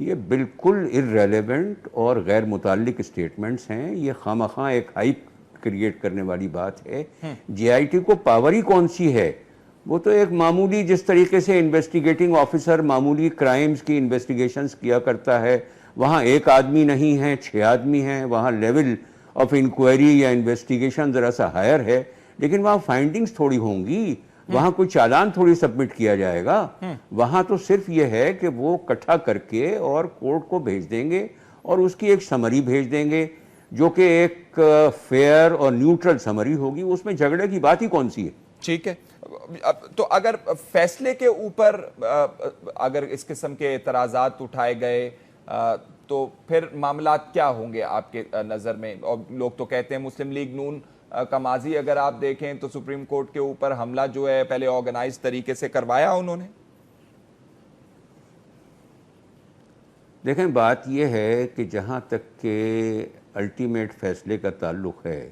یہ بالکل irrelevant اور غیر متعلق اسٹیٹمنٹس ہیں. یہ خواہ ایک ہائپ کریٹ کرنے والی بات ہے. جے آئی ٹی کو پاور ہی کون سی ہے؟ وہ تو ایک معمولی, جس طریقے سے انویسٹیگیٹنگ آفیسر معمولی کرائمز کی انویسٹیگیشنز کیا کرتا ہے, وہاں ایک آدمی نہیں ہے, 6 آدمی ہیں. وہاں لیول آف انکوائری یا انویسٹیگیشن ذرا سا ہائر ہے, لیکن وہاں فائنڈنگز تھوڑی ہوں گی, وہاں کوئی چالان تھوڑی سبمٹ کیا جائے گا. وہاں تو صرف یہ ہے کہ وہ اکٹھا کر کے اور کورٹ کو بھیج دیں گے اور اس کی ایک سمری بھیج دیں گے, جو کہ ایک فیئر اور نیوٹرل سمری ہوگی. اس میں جھگڑے کی بات ہی کون سی ہے؟ ٹھیک ہے. تو اگر فیصلے کے اوپر اگر اس قسم کے اعتراضات اٹھائے گئے تو پھر معاملات کیا ہوں گے آپ کے نظر میں؟ اور لوگ تو کہتے ہیں مسلم لیگ نون کا ماضی اگر آپ دیکھیں تو سپریم کورٹ کے اوپر حملہ جو ہے پہلے آرگنائز طریقے سے کروایا انہوں نے. دیکھیں, بات یہ ہے کہ جہاں تک کہ الٹیمیٹ فیصلے کا تعلق ہے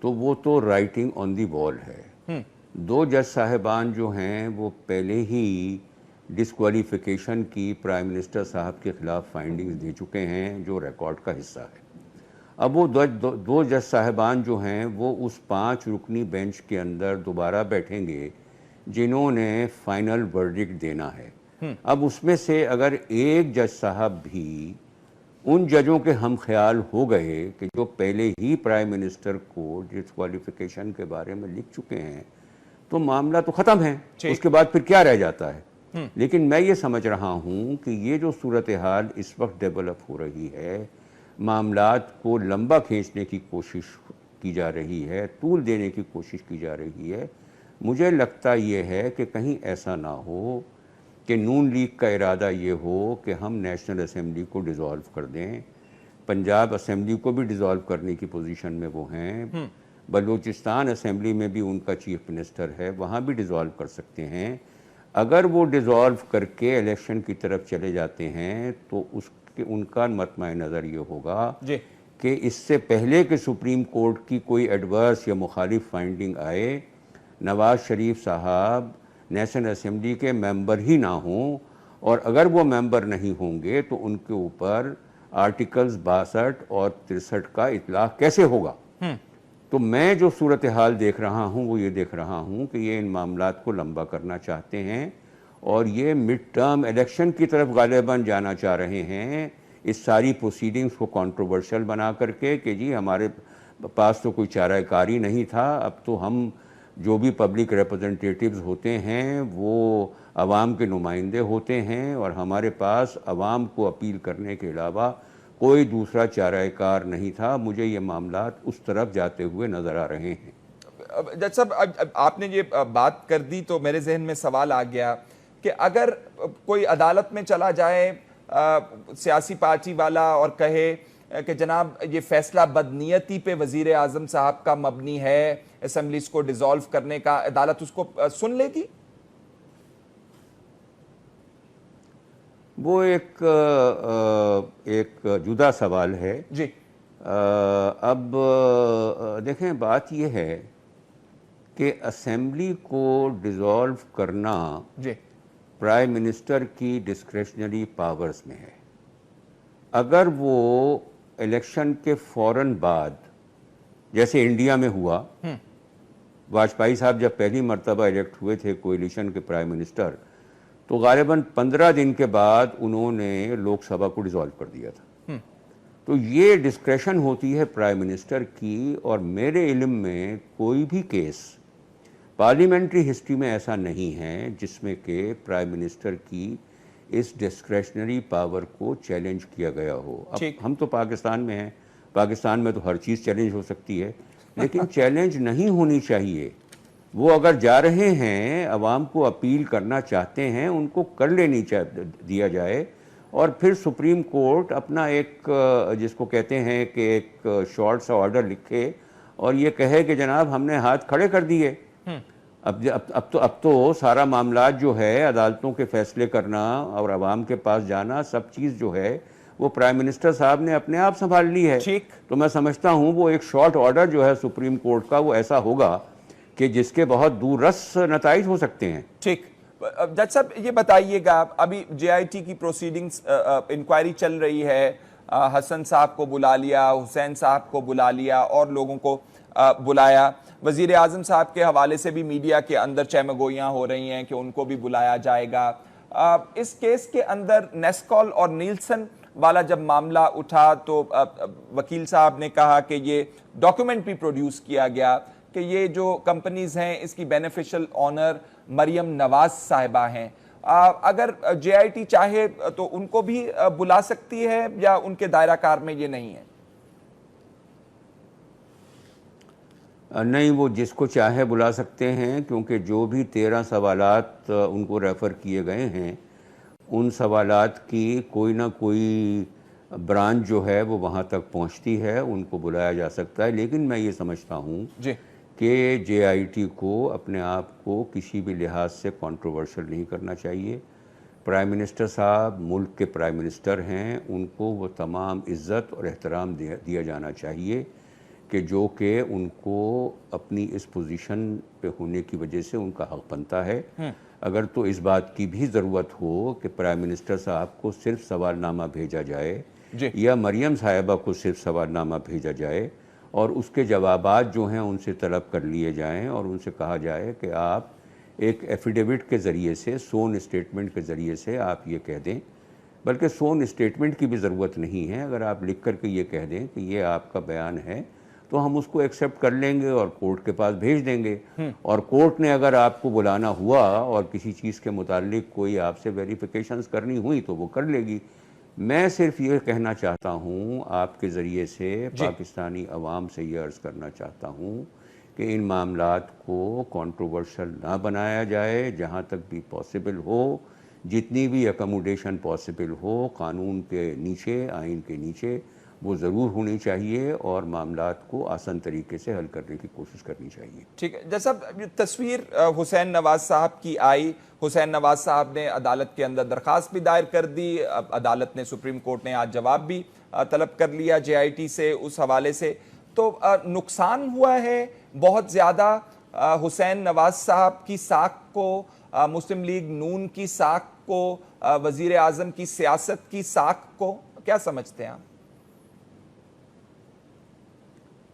تو وہ تو رائٹنگ آن دی وال ہے. 2 جج صاحبان جو ہیں وہ پہلے ہی ڈسکوالیفیکیشن کی پرائم منسٹر صاحب کے خلاف فائنڈنگز دے چکے ہیں, جو ریکارڈ کا حصہ ہے. اب وہ 2 جج صاحبان جو ہیں وہ اس 5 رکنی بینچ کے اندر دوبارہ بیٹھیں گے جنہوں نے فائنل ورڈکٹ دینا ہے. اب اس میں سے اگر ایک جج صاحب بھی ان ججوں کے ہم خیال ہو گئے کہ جو پہلے ہی پرائم منسٹر کو ڈسکوالیفیکیشن کے بارے میں لکھ چکے ہیں, تو معاملہ تو ختم ہے. اس کے بعد پھر کیا رہ جاتا ہے؟ لیکن میں یہ سمجھ رہا ہوں کہ یہ جو صورتحال اس وقت ڈیولپ ہو رہی ہے, معاملات کو لمبا کھینچنے کی کوشش کی جا رہی ہے, طول دینے کی کوشش کی جا رہی ہے. مجھے لگتا یہ ہے کہ کہیں ایسا نہ ہو کہ نون لیگ کا ارادہ یہ ہو کہ ہم نیشنل اسمبلی کو ڈیزالو کر دیں. پنجاب اسمبلی کو بھی ڈیزالو کرنے کی پوزیشن میں وہ ہیں, بلوچستان اسمبلی میں بھی ان کا چیف منسٹر ہے, وہاں بھی ڈیزالو کر سکتے ہیں. اگر وہ ڈیزالو کر کے الیکشن کی طرف چلے جاتے ہیں تو ان کا مطمع نظر یہ ہوگا کہ اس سے پہلے کہ سپریم کورٹ کی کوئی ایڈورس یا مخالف فائنڈنگ آئے, نواز شریف صاحب نیشنل اسمبلی کے ممبر ہی نہ ہوں, اور اگر وہ ممبر نہیں ہوں گے تو ان کے اوپر آرٹیکلز 62 اور 63 کا اطلاق کیسے ہوگا؟ تو میں جو صورتحال دیکھ رہا ہوں وہ یہ دیکھ رہا ہوں کہ یہ ان معاملات کو لمبا کرنا چاہتے ہیں اور یہ مڈ ٹرم الیکشن کی طرف غالباً جانا چاہ رہے ہیں, اس ساری پروسیڈنگز کو کنٹروورشل بنا کر کے کہ جی ہمارے پاس تو کوئی چارہ کاری نہیں تھا, اب تو ہم جو بھی پبلک ریپرزنٹیٹیوز ہوتے ہیں وہ عوام کے نمائندے ہوتے ہیں, اور ہمارے پاس عوام کو اپیل کرنے کے علاوہ کوئی دوسرا چارہ کار نہیں تھا. مجھے یہ معاملات اس طرف جاتے ہوئے نظر آ رہے ہیں. جج صاحب, آپ نے یہ بات کر دی تو میرے ذہن میں سوال آ گیا کہ اگر کوئی عدالت میں چلا جائے سیاسی پارٹی والا اور کہے کہ جناب یہ فیصلہ بدنیتی پہ وزیر اعظم صاحب کا مبنی ہے اسمبلیز کو ڈیزالو کرنے کا, عدالت اس کو سن لے گی؟ وہ ایک جدا سوال ہے. جی اب دیکھیں, بات یہ ہے کہ اسمبلی کو ڈیزالو کرنا پرائم منسٹر کی ڈسکریشنری پاورز میں ہے. اگر وہ الیکشن کے فوراً بعد, جیسے انڈیا میں ہوا, واجپئی صاحب جب پہلی مرتبہ الیکٹ ہوئے تھے کوئلیشن کے پرائم منسٹر, تو غالباً 15 دن کے بعد انہوں نے لوک سبھا کو ڈیزالو کر دیا تھا. تو یہ ڈسکریشن ہوتی ہے پرائم منسٹر کی, اور میرے علم میں کوئی بھی کیس پارلیمنٹری ہسٹری میں ایسا نہیں ہے جس میں کہ پرائم منسٹر کی اس ڈسکریشنری پاور کو چیلنج کیا گیا ہو. اب ہم تو پاکستان میں ہیں, پاکستان میں تو ہر چیز چیلنج ہو سکتی ہے, لیکن چیلنج نہیں ہونی چاہیے. وہ اگر جا رہے ہیں, عوام کو اپیل کرنا چاہتے ہیں, ان کو کر لینی دیا جائے, اور پھر سپریم کورٹ اپنا ایک جس کو کہتے ہیں کہ ایک شارٹ سا آرڈر لکھے اور یہ کہے کہ جناب ہم نے ہاتھ کھڑے کر دیے. اب تو سارا معاملات جو ہے عدالتوں کے فیصلے کرنا اور عوام کے پاس جانا, سب چیز جو ہے وہ پرائم منسٹر صاحب نے اپنے آپ سنبھال لی ہے. تو میں سمجھتا ہوں وہ ایک شارٹ آرڈر جو ہے سپریم کورٹ کا وہ ایسا ہوگا کہ جس کے بہت دور رس نتائج ہو سکتے ہیں. ٹھیک, جج صاحب یہ بتائیے گا، ابھی جے آئی ٹی کی پروسیڈنگز انکوائری چل رہی ہے، حسن صاحب کو بلا لیا، حسین صاحب کو بلا لیا، اور لوگوں کو بلایا، وزیر اعظم صاحب کے حوالے سے بھی میڈیا کے اندر چہمگوئیاں ہو رہی ہیں کہ ان کو بھی بلایا جائے گا۔ اس کیس کے اندر نیسکال اور نیلسن والا جب معاملہ اٹھا تو وکیل صاحب نے کہا کہ یہ ڈاکیومنٹ بھی پروڈیوس کیا گیا کہ یہ جو کمپنیز ہیں اس کی بینیفیشل آنر مریم نواز صاحبہ ہیں۔ اگر جے آئی ٹی چاہے تو ان کو بھی بلا سکتی ہے یا ان کے دائرہ کار میں یہ نہیں ہے؟ نہیں، وہ جس کو چاہے بلا سکتے ہیں، کیونکہ جو بھی 13 سوالات ان کو ریفر کیے گئے ہیں ان سوالات کی کوئی نہ کوئی برانچ جو ہے وہ وہاں تک پہنچتی ہے، ان کو بلایا جا سکتا ہے۔ لیکن میں یہ سمجھتا ہوں جی کہ جے آئی ٹی کو اپنے آپ کو کسی بھی لحاظ سے کنٹروورشل نہیں کرنا چاہیے۔ پرائم منسٹر صاحب ملک کے پرائم منسٹر ہیں، ان کو وہ تمام عزت اور احترام دیا جانا چاہیے کہ جو کہ ان کو اپنی اس پوزیشن پہ ہونے کی وجہ سے ان کا حق بنتا ہے۔ اگر تو اس بات کی بھی ضرورت ہو کہ پرائم منسٹر صاحب کو صرف سوال نامہ بھیجا جائے یا مریم صاحبہ کو صرف سوال نامہ بھیجا جائے اور اس کے جوابات جو ہیں ان سے طلب کر لیے جائیں اور ان سے کہا جائے کہ آپ ایک ایفیڈیوٹ کے ذریعے سے، سون اسٹیٹمنٹ کے ذریعے سے آپ یہ کہہ دیں، بلکہ سون اسٹیٹمنٹ کی بھی ضرورت نہیں ہے، اگر آپ لکھ کر کے یہ کہہ دیں کہ یہ آپ کا بیان ہے تو ہم اس کو ایکسیپٹ کر لیں گے اور کورٹ کے پاس بھیج دیں گے، اور کورٹ نے اگر آپ کو بلانا ہوا اور کسی چیز کے متعلق کوئی آپ سے ویریفیکیشنز کرنی ہوئی تو وہ کر لے گی۔ میں صرف یہ کہنا چاہتا ہوں آپ کے ذریعے سے پاکستانی عوام سے یہ عرض کرنا چاہتا ہوں کہ ان معاملات کو کنٹروورشل نہ بنایا جائے، جہاں تک بھی پاسبل ہو، جتنی بھی اکموڈیشن پاسبل ہو قانون کے نیچے، آئین کے نیچے، وہ ضرور ہونی چاہیے اور معاملات کو آسان طریقے سے حل کرنے کی کوشش کرنی چاہیے۔ ٹھیک ہے جیسا تصویر حسین نواز صاحب کی آئی، حسین نواز صاحب نے عدالت کے اندر درخواست بھی دائر کر دی، عدالت نے، سپریم کورٹ نے آج جواب بھی طلب کر لیا جے آئی ٹی سے اس حوالے سے، تو نقصان ہوا ہے بہت زیادہ حسین نواز صاحب کی ساکھ کو، مسلم لیگ نون کی ساکھ کو، وزیر اعظم کی سیاست کی ساکھ کو، کیا سمجھتے ہیں آپ؟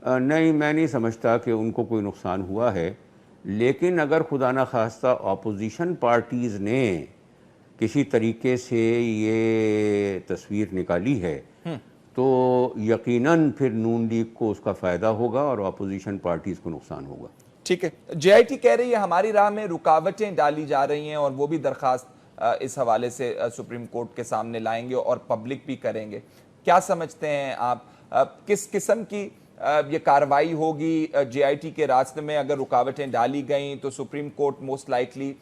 نہیں، میں نہیں سمجھتا کہ ان کو کوئی نقصان ہوا ہے، لیکن اگر خدا نخواستہ اپوزیشن پارٹیز نے کسی طریقے سے یہ تصویر نکالی ہے تو یقیناً پھر نون لیگ کو اس کا فائدہ ہوگا اور اپوزیشن پارٹیز کو نقصان ہوگا۔ ٹھیک ہے، جے آئی ٹی کہہ رہی ہے ہماری راہ میں رکاوٹیں ڈالی جا رہی ہیں اور وہ بھی درخواست اس حوالے سے سپریم کورٹ کے سامنے لائیں گے اور پبلک بھی کریں گے، کیا سمجھتے ہیں آپ کس قسم کی یہ کارروائی ہوگی جے آئی ٹی کے راستے میں؟ اگر رکاوٹیں ڈالی گئیں تو سپریم کورٹ موسٹ لائکلی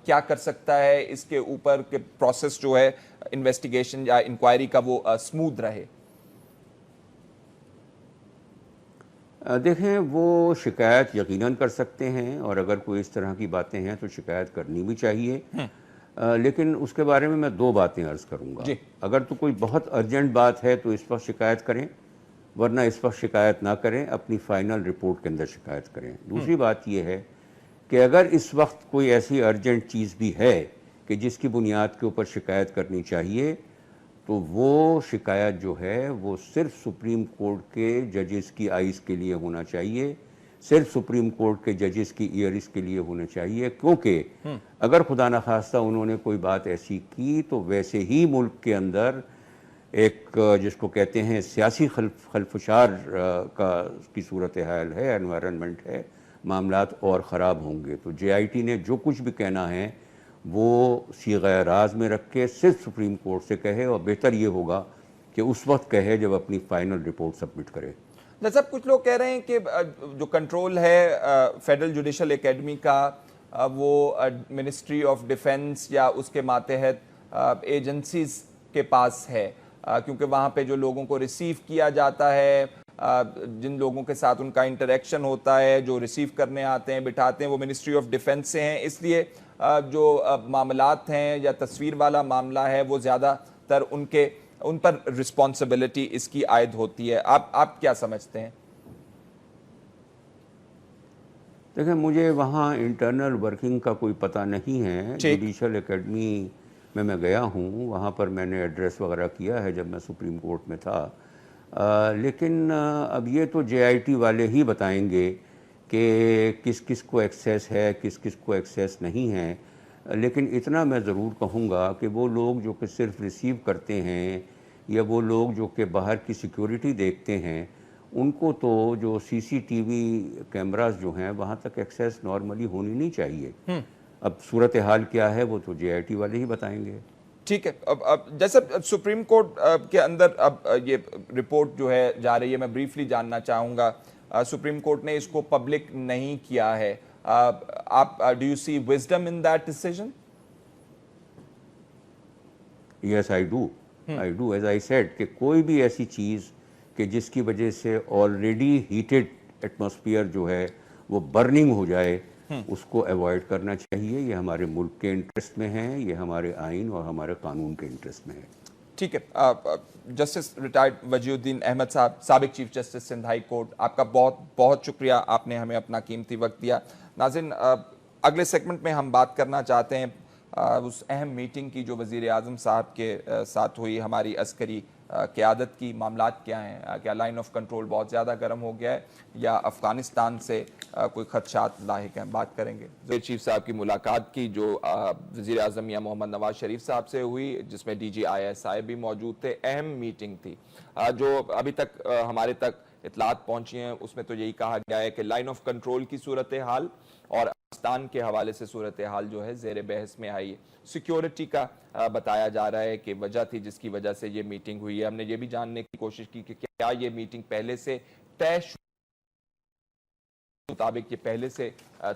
کیا کر سکتا ہے اس کے اوپر کہ پروسیس جو ہے انویسٹیگیشن یا انکوائری کا وہ سموتھ رہے؟ دیکھیں، وہ شکایت یقیناً کر سکتے ہیں اور اگر کوئی اس طرح کی باتیں ہیں تو شکایت کرنی بھی چاہیے، لیکن اس کے بارے میں دوے باتیں عرض کروں گا۔ اگر تو کوئی بہت ارجنٹ بات ہے تو اس وقت شکایت کریں، ورنہ اس وقت شکایت نہ کریں، اپنی فائنل رپورٹ کے اندر شکایت کریں۔ دوسری بات یہ ہے کہ اگر اس وقت کوئی ایسی ارجنٹ چیز بھی ہے کہ جس کی بنیاد کے اوپر شکایت کرنی چاہیے تو وہ شکایت جو ہے وہ صرف سپریم کورٹ کے ججز کی آئیز کے لیے ہونا چاہیے، صرف سپریم کورٹ کے ججز کی ایئرز کے لیے ہونا چاہیے، کیونکہ اگر خدا نخواستہ انہوں نے کوئی بات ایسی کی تو ویسے ہی ملک کے اندر ایک جس کو کہتے ہیں سیاسی خلفشار کی صورتحال ہے، انوائرنمنٹ ہے، معاملات اور خراب ہوں گے۔ تو جے آئی ٹی نے جو کچھ بھی کہنا ہے وہ صیغہ راز میں رکھ کے صرف سپریم کورٹ سے کہے، اور بہتر یہ ہوگا کہ اس وقت کہے جب اپنی فائنل رپورٹ سبمٹ کرے۔ جیسا کچھ لوگ کہہ رہے ہیں کہ جو کنٹرول ہے فیڈرل جوڈیشل اکیڈمی کا وہ منسٹری آف ڈیفنس یا اس کے ماتحت ایجنسیز کے پاس ہے، کیونکہ وہاں پہ جو لوگوں کو ریسیو کیا جاتا ہے، جن لوگوں کے ساتھ ان کا انٹریکشن ہوتا ہے، جو ریسیو کرنے آتے ہیں، بٹھاتے ہیں، وہ منسٹری آف ڈیفنس سے ہیں، اس لیے جو معاملات ہیں یا تصویر والا معاملہ ہے وہ زیادہ تر ان پر رسپانسبلٹی اس کی عائد ہوتی ہے۔ آپ کیا سمجھتے ہیں؟ دیکھیں مجھے وہاں انٹرنل ورکنگ کا کوئی پتہ نہیں ہے. جوڈیشل اکیڈمی میں گیا ہوں, وہاں پر میں نے ایڈریس وغیرہ کیا ہے جب میں سپریم کورٹ میں تھا. لیکن اب یہ تو جے آئی ٹی والے ہی بتائیں گے کہ کس کس کو ایکسیس ہے, کس کس کو ایکسیس نہیں ہے. لیکن اتنا میں ضرور کہوں گا کہ وہ لوگ جو کہ صرف ریسیو کرتے ہیں یا وہ لوگ جو کہ باہر کی سیکیورٹی دیکھتے ہیں, ان کو تو جو سی سی ٹی وی کیمراز جو ہیں وہاں تک ایکسیس نارملی ہونی نہیں چاہیے. اب صورتحال کیا ہے وہ تو جے آئی ٹی والے ہی بتائیں گے. ٹھیک ہے. اب جیسے سپریم کورٹ کے اندر اب یہ رپورٹ جو ہے جا رہی ہے, میں بریفلی جاننا چاہوں گا, سپریم کورٹ نے اس کو پبلک نہیں کیا ہے. آپ do you see wisdom in that decision? Yes I do as I said کہ کوئی بھی ایسی چیز کہ جس کی وجہ سے آلریڈی ہیٹڈ ایٹماسفیئر جو ہے وہ برننگ ہو جائے, اس کو ایوائڈ کرنا چاہیے. یہ ہمارے ملک کے انٹرسٹ میں ہے, یہ ہمارے آئین اور ہمارے قانون کے انٹرسٹ میں ہے. ٹھیک ہے. جسٹس ریٹائرڈ وجیہ الدین احمد صاحب, سابق chief justice Sindh high court, آپ کا بہت بہت شکریہ, آپ نے ہمیں اپنا قیمتی وقت دیا. ناظرین, اگلے سیگمنٹ میں ہم بات کرنا چاہتے ہیں اس اہم میٹنگ کی جو وزیر اعظم صاحب کے ساتھ ہوئی. ہماری عسکری قیادت کی معاملات کیا ہیں؟ کیا لائن آف کنٹرول بہت زیادہ گرم ہو گیا ہے یا افغانستان سے کوئی خدشات لاحق ہیں؟ بات کریں گے. وزیر چیف صاحب کی ملاقات کی جو وزیر اعظم یا محمد نواز شریف صاحب سے ہوئی, جس میں D G I S I بھی موجود تھے. اہم میٹنگ تھی. جو ابھی تک ہمارے تک اطلاعات پہنچی ہیں اس میں تو یہی کہا گیا ہے کہ لائن آف کنٹرول کی صورتحال اور افغانستان کے حوالے سے صورتحال جو ہے زیر بحث میں آئی ہے. سیکیورٹی کا بتایا جا رہا ہے کہ وجہ تھی جس کی وجہ سے یہ میٹنگ ہوئی ہے. ہم نے یہ بھی جاننے کی کوشش کی کہ کیا یہ میٹنگ پہلے سے طے مطابق یہ پہلے سے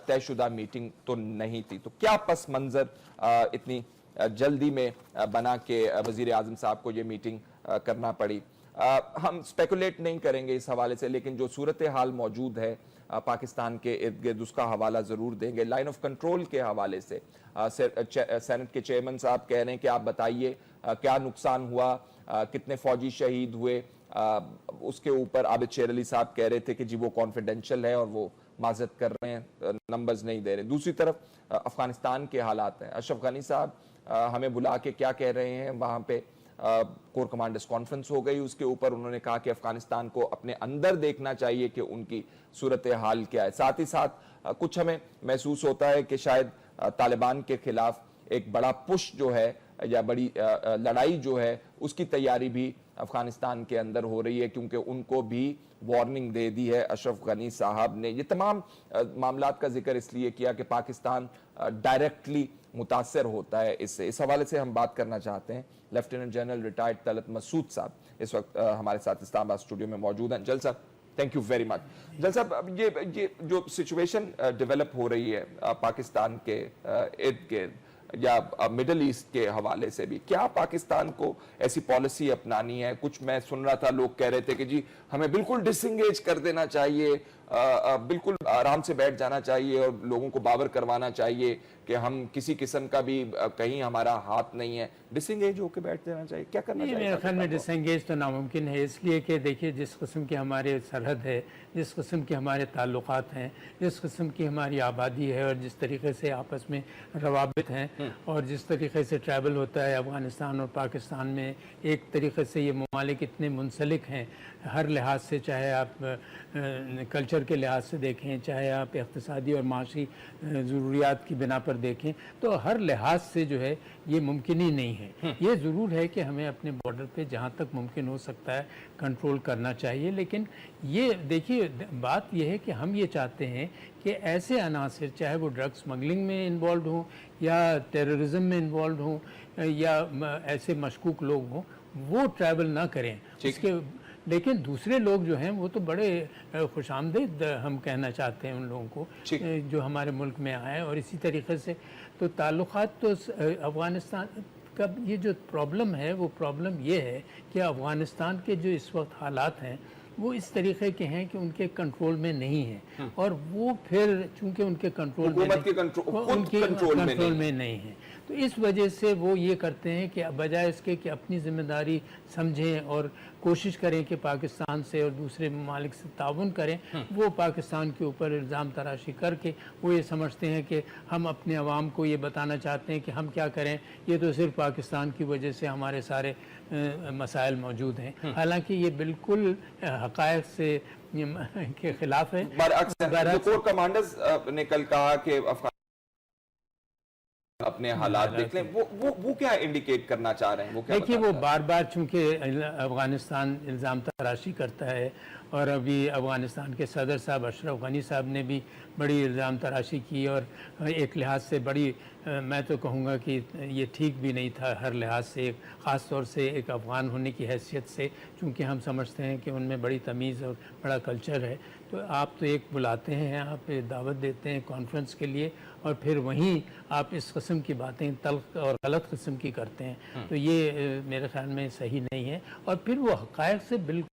طے شدہ میٹنگ تو نہیں تھی, تو کیا پس منظر اتنی جلدی میں بنا کہ وزیر اعظم صاحب کو یہ میٹنگ کرنا پڑی. ہم سپیکولیٹ نہیں کریں گے اس حوالے سے, لیکن جو صورتحال موجود ہے پاکستان کے ارد گرد اس کا حوالہ ضرور دیں گے. لائن آف کنٹرول کے حوالے سے سینٹ کے چیئرمین صاحب کہہ رہے ہیں کہ آپ بتائیے کیا نقصان ہوا, کتنے فوجی شہید ہوئے. اس کے اوپر عابد شیر علی صاحب کہہ رہے تھے کہ جی وہ کانفیڈینشل ہے اور وہ معذرت کر رہے ہیں, نمبرز نہیں دے رہے. دوسری طرف افغانستان کے حالات ہیں. اشرف غنی صاحب ہمیں بلا کے کیا کہہ رہے ہیں, وہاں پہ کور کمانڈرز کانفرنس ہو گئی, اس کے اوپر انہوں نے کہا کہ افغانستان کو اپنے اندر دیکھنا چاہیے کہ ان کی صورتحال کیا ہے. ساتھ ہی ساتھ کچھ ہمیں محسوس ہوتا ہے کہ شاید طالبان کے خلاف ایک بڑا پش جو ہے یا بڑی لڑائی جو ہے اس کی تیاری بھی افغانستان کے اندر ہو رہی ہے, کیونکہ ان کو بھی وارننگ دے دی ہے اشرف غنی صاحب نے. یہ تمام معاملات کا ذکر اس لیے کیا کہ پاکستان ڈائریکٹلی متاثر ہوتا ہے اس سے. اس حوالے سے ہم بات کرنا چاہتے ہیں. Lieutenant general retired Talat Masood صاحب اس وقت ہمارے ساتھ اسلام آباد اسٹوڈیو میں موجود ہیں. جل صاحب, تھینک یو ویری مچ. جل صاحب, یہ جو سچویشن ڈیولپ ہو رہی ہے پاکستان کے ارد گرد یا مڈل ایسٹ کے حوالے سے بھی, کیا پاکستان کو ایسی پالیسی اپنانی ہے؟ کچھ میں سن رہا تھا لوگ کہہ رہے تھے کہ جی ہمیں بالکل ڈس انگیج کر دینا چاہیے, بالکل آرام سے بیٹھ جانا چاہیے اور لوگوں کو باور کروانا چاہیے کہ ہم کسی قسم کا بھی کہیں ہمارا ہاتھ نہیں ہے, ڈس انگیج ہو کے بیٹھ دینا چاہیے. کیا کرنا چاہیے؟ میرے خیال میں ڈس انگیج تو ناممکن ہے, اس لیے کہ دیکھیے جس قسم کی ہمارے سرحد ہے, جس قسم کے ہمارے تعلقات ہیں, جس قسم کی ہماری آبادی ہے اور جس طریقے سے آپس میں روابط ہیں اور جس طریقے سے ٹریول ہوتا ہے افغانستان اور پاکستان میں, ایک طریقے سے یہ ممالک اتنے منسلک ہیں ہر لحاظ سے, چاہے آپ کلچر کے لحاظ سے دیکھیں, چاہے آپ اقتصادی اور معاشی ضروریات کی بنا پر دیکھیں, تو ہر لحاظ سے جو ہے یہ ممکن ہی نہیں ہے. یہ ضرور ہے کہ ہمیں اپنے بارڈر پہ جہاں تک ممکن ہو سکتا ہے کنٹرول کرنا چاہیے, لیکن یہ دیکھیے بات یہ ہے کہ ہم یہ چاہتے ہیں کہ ایسے عناصر, چاہے وہ ڈرگ سمگلنگ میں انوالوڈ ہوں یا ٹیررزم میں انوالوڈ ہوں یا ایسے مشکوک لوگ ہوں, وہ ٹریول نہ کریں. اس کے لیکن دوسرے لوگ جو ہیں وہ تو بڑے خوش آمدید ہم کہنا چاہتے ہیں ان لوگوں کو جو ہمارے ملک میں آئے. اور اسی طریقے سے تو تعلقات تو افغانستان کا یہ جو پرابلم ہے وہ پرابلم یہ ہے کہ افغانستان کے جو اس وقت حالات ہیں وہ اس طریقے کے ہیں کہ ان کے کنٹرول میں نہیں ہیں, اور وہ پھر چونکہ ان کے کنٹرول میں نہیں ہیں تو اس وجہ سے وہ یہ کرتے ہیں کہ بجائے اس کے کہ اپنی ذمہ داری سمجھیں اور کوشش کریں کہ پاکستان سے اور دوسرے ممالک سے تعاون کریں، وہ پاکستان کے اوپر الزام تراشی کر کے وہ یہ سمجھتے ہیں کہ ہم اپنے عوام کو یہ بتانا چاہتے ہیں کہ ہم کیا کریں، یہ تو صرف پاکستان کی وجہ سے ہمارے سارے مسائل موجود ہیں، حالانکہ یہ بالکل حقائق سے کے خلاف ہے۔ برعکس کور کمانڈرز نے کل کہا کہ اپنے حالات دیکھ لیں، وہ کیا انڈیکیٹ کرنا چاہ رہے ہیں؟ دیکھیے وہ بار بار چونکہ افغانستان الزام تراشی کرتا ہے، اور ابھی افغانستان کے صدر صاحب اشرف غنی صاحب نے بھی بڑی الزام تراشی کی، اور ایک لحاظ سے بڑی میں تو کہوں گا کہ یہ ٹھیک بھی نہیں تھا ہر لحاظ سے، خاص طور سے ایک افغان ہونے کی حیثیت سے، چونکہ ہم سمجھتے ہیں کہ ان میں بڑی تمیز اور بڑا کلچر ہے، تو آپ تو ایک بلاتے ہیں، آپ دعوت دیتے ہیں کانفرنس کے لیے، اور پھر وہیں آپ اس قسم کی باتیں تلخ اور غلط قسم کی کرتے ہیں، تو یہ میرے خیال میں صحیح نہیں ہے۔ اور پھر وہ حقائق سے بالکل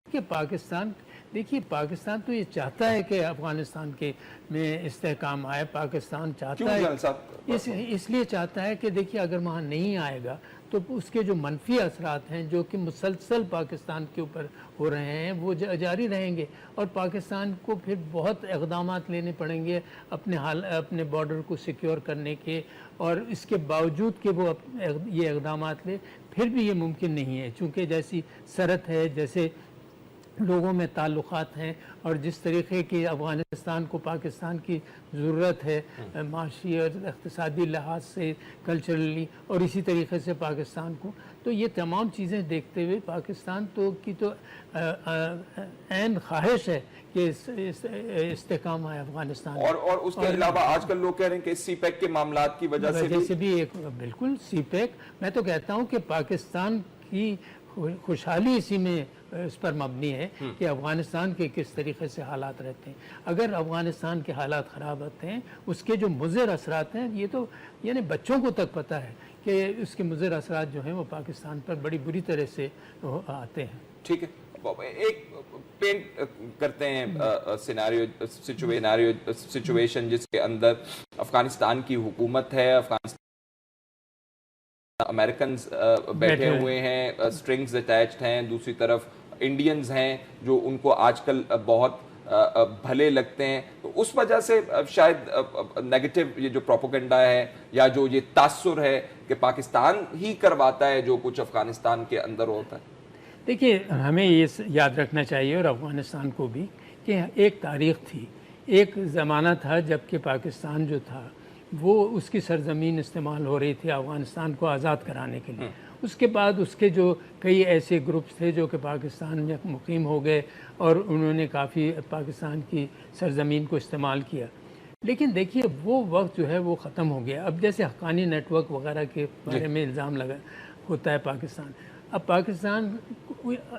کہ پاکستان، دیکھیے پاکستان تو یہ چاہتا ہے کہ افغانستان کے میں استحکام آئے، پاکستان چاہتا ہے، اس لیے چاہتا ہے کہ دیکھیے اگر وہاں نہیں آئے گا تو اس کے جو منفی اثرات ہیں جو کہ مسلسل پاکستان کے اوپر ہو رہے ہیں وہ جاری رہیں گے، اور پاکستان کو پھر بہت اقدامات لینے پڑیں گے اپنے بارڈر کو سیکیور کرنے کے، اور اس کے باوجود کہ وہ یہ اقدامات لے پھر بھی یہ ممکن نہیں ہے، چونکہ جیسی سرحد ہے، جیسے لوگوں میں تعلقات ہیں، اور جس طریقے کی افغانستان کو پاکستان کی ضرورت ہے معاشی اور اقتصادی لحاظ سے، کلچرلی، اور اسی طریقے سے پاکستان کو، تو یہ تمام چیزیں دیکھتے ہوئے پاکستان کی تو عین خواہش ہے کہ استحکام آئے افغانستان، اور اس کے علاوہ آج کل لوگ کہہ رہے ہیں کہ سی پیک کے معاملات کی وجہ سے بھی ایک بالکل سی پیک، میں تو کہتا ہوں کہ پاکستان کی خوشحالی اسی میں اس پر مبنی ہے کہ افغانستان کے کس طریقے سے حالات رہتے ہیں۔ اگر افغانستان کے حالات خراب ہوتے ہیں، اس کے جو مضر اثرات ہیں، یہ تو یعنی بچوں کو تک پتہ ہے کہ اس کے مضر اثرات جو ہیں وہ پاکستان پر بڑی بری طرح سے آتے ہیں۔ ٹھیک ہے، ایک پینٹ کرتے ہیں سچویشن جس کے اندر افغانستان کی حکومت ہے، افغانستان امریکنز بیٹھے ہوئے ہیں، اسٹرنگز اٹیچڈ ہیں، دوسری طرف انڈینز ہیں جو ان کو آج کل بہت بھلے لگتے ہیں، تو اس وجہ سے شاید نیگیٹو یہ جو پروپیگنڈا ہے یا جو یہ تاثر ہے کہ پاکستان ہی کرواتا ہے جو کچھ افغانستان کے اندر ہوتا ہے۔ دیکھیے ہمیں یہ یاد رکھنا چاہیے، اور افغانستان کو بھی، کہ ایک تاریخ تھی، ایک زمانہ تھا جب کہ پاکستان جو تھا وہ اس کی سرزمین استعمال ہو رہی تھی افغانستان کو آزاد کرانے کے لیے، اس کے بعد اس کے جو کئی ایسے گروپس تھے جو کہ پاکستان میں مقیم ہو گئے اور انہوں نے کافی پاکستان کی سرزمین کو استعمال کیا، لیکن دیکھیے وہ وقت جو ہے وہ ختم ہو گیا۔ اب جیسے حقانی نیٹ ورک وغیرہ کے بارے میں الزام لگا ہوتا ہے پاکستان، اب پاکستان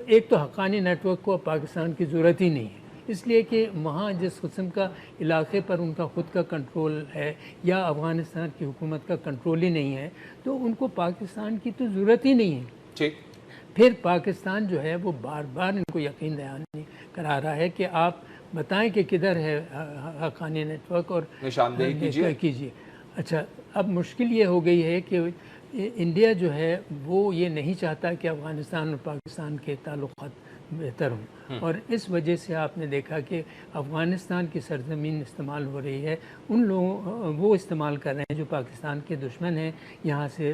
ایک تو حقانی نیٹ ورک کو اب پاکستان کی ضرورت ہی نہیں ہے، اس لیے کہ وہاں جس قسم کا علاقے پر ان کا خود کا کنٹرول ہے یا افغانستان کی حکومت کا کنٹرول ہی نہیں ہے، تو ان کو پاکستان کی تو ضرورت ہی نہیں ہے۔ پھر پاکستان جو ہے وہ بار بار ان کو یقین دہانی کرا رہا ہے کہ آپ بتائیں کہ کدھر ہے حقانی نیٹ ورک اور نشاندہی کیجیے۔ اچھا، اب مشکل یہ ہو گئی ہے کہ انڈیا جو ہے وہ یہ نہیں چاہتا کہ افغانستان اور پاکستان کے تعلقات بہتر ہوں، اور اس وجہ سے آپ نے دیکھا کہ افغانستان کی سرزمین استعمال ہو رہی ہے، ان لوگوں وہ استعمال کر رہے ہیں جو پاکستان کے دشمن ہیں، یہاں سے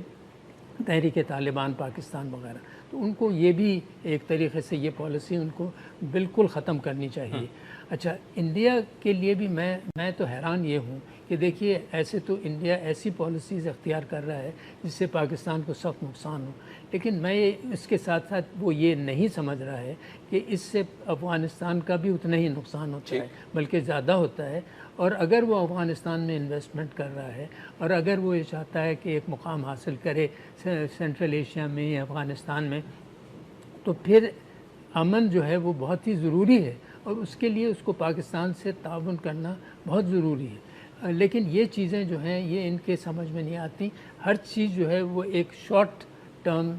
تحریک طالبان پاکستان وغیرہ، تو ان کو یہ بھی ایک طریقے سے یہ پالیسی ان کو بالکل ختم کرنی چاہیے۔ اچھا، انڈیا کے لیے بھی میں تو حیران یہ ہوں کہ دیکھیے ایسے تو انڈیا ایسی پالیسیز اختیار کر رہا ہے جس سے پاکستان کو سخت نقصان ہو، لیکن میں اس کے ساتھ ساتھ وہ یہ نہیں سمجھ رہا ہے کہ اس سے افغانستان کا بھی اتنا ہی نقصان ہوتا ہے بلکہ زیادہ ہوتا ہے، اور اگر وہ افغانستان میں انویسٹمنٹ کر رہا ہے اور اگر وہ یہ چاہتا ہے کہ ایک مقام حاصل کرے سینٹرل ایشیا میں یا افغانستان میں، تو پھر امن جو ہے وہ بہت ہی ضروری ہے، اور اس کے لیے اس کو پاکستان سے تعاون کرنا بہت ضروری ہے۔ لیکن یہ چیزیں جو ہیں یہ ان کے سمجھ میں نہیں آتی، ہر چیز جو ہے وہ ایک شارٹ ٹرم